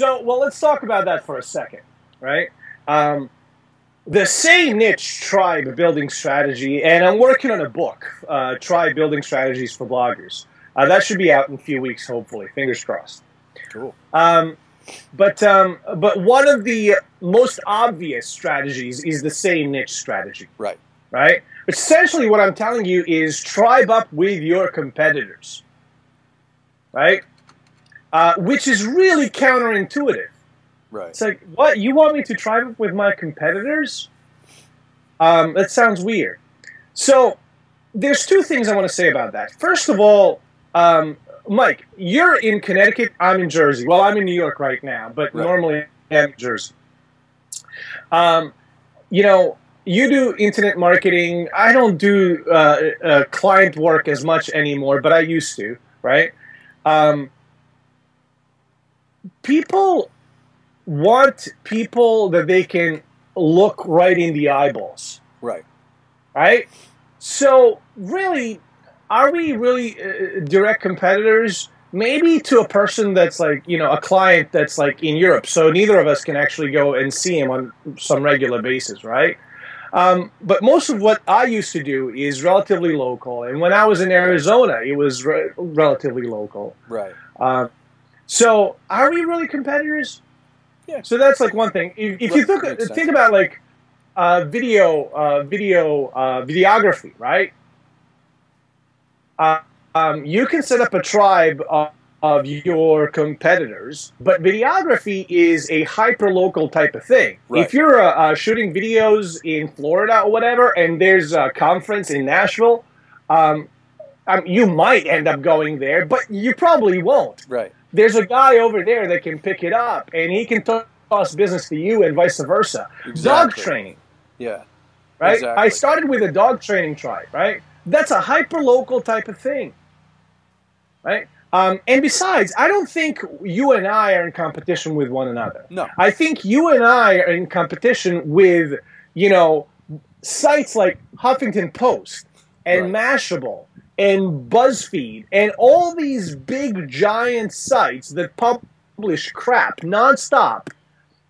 Well, let's talk about that for a second, right? Um, the Say Niche Tribe Building Strategy, and I'm working on a book, Tribe Building Strategies for Bloggers. That should be out in a few weeks, hopefully. Fingers crossed. Cool. But one of the most obvious strategies is the Say Niche strategy. Right. Right? Essentially, what I'm telling you is tribe up with your competitors. Right? Which is really counterintuitive. Right. It's like, what? You want me to tribe up with my competitors? That sounds weird. So, there's two things I want to say about that. First of all, Mike, you're in Connecticut. I'm in Jersey. Well, I'm in New York right now, but normally I'm in Jersey. You know, you do internet marketing. I don't do client work as much anymore, but I used to, right? People want people that they can look right in the eyeballs. Right. Right? So, really, are we really direct competitors? Maybe to a person that's like, you know, a client that's like in Europe. So neither of us can actually go and see him on some regular basis, right? But most of what I used to do is relatively local. And when I was in Arizona, it was relatively local. Right. So are we really competitors? Yeah. So that's like one thing. If you think about like videography, right? You can set up a tribe of your competitors, but videography is a hyper-local type of thing. Right. If you're shooting videos in Florida or whatever, and there's a conference in Nashville, you might end up going there, but you probably won't. Right. There's a guy over there that can pick it up, and he can toss business to you and vice versa. Exactly. Dog training. Yeah. Right? Exactly. I started with a dog training tribe, right? That's a hyper-local type of thing. Right? And besides, I don't think you and I are in competition with one another. No. I think you and I are in competition with, you know, sites like Huffington Post and Mashable and BuzzFeed and all these big giant sites that publish crap nonstop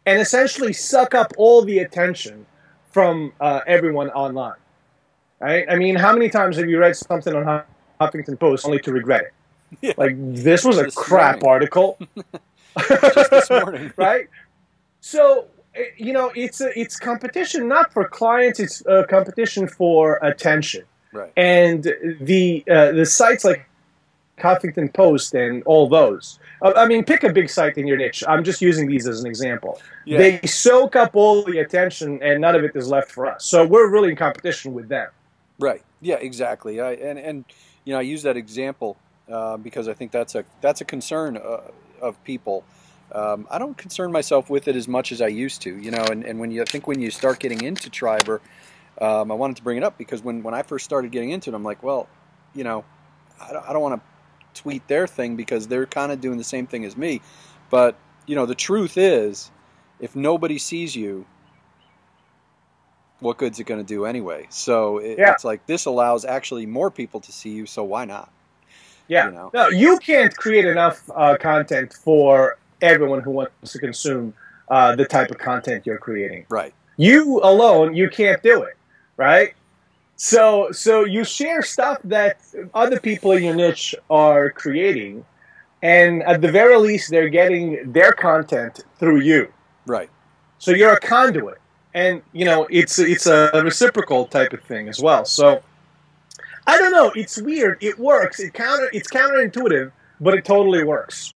and essentially suck up all the attention from everyone online. Right? I mean, how many times have you read something on Huffington Post only to regret it? Yeah. Like, this was a crap article. Just this morning. Right? So, you know, it's competition not for clients, it's competition for attention. Right. And the sites like Huffington Post and all those. I mean, pick a big site in your niche. I'm just using these as an example. Yeah. They soak up all the attention and none of it is left for us. So we're really in competition with them. Right. Yeah, exactly. And you know, I use that example because I think that's a concern of people. I don't concern myself with it as much as I used to, you know. And when you start getting into Triber, I wanted to bring it up because when I first started getting into it, I'm like, well, you know, I don't want to tweet their thing because they're kind of doing the same thing as me. But you know, the truth is, if nobody sees you, what good's it going to do anyway? So it's like this allows actually more people to see you, so why not? Yeah. You know? No, you can't create enough content for everyone who wants to consume the type of content you're creating. Right. You alone, you can't do it, right? So you share stuff that other people in your niche are creating, and at the very least, they're getting their content through you. Right. So you're a conduit. And, you know, it's a reciprocal type of thing as well. So, I don't know. It's weird. It works. It's counterintuitive, but it totally works.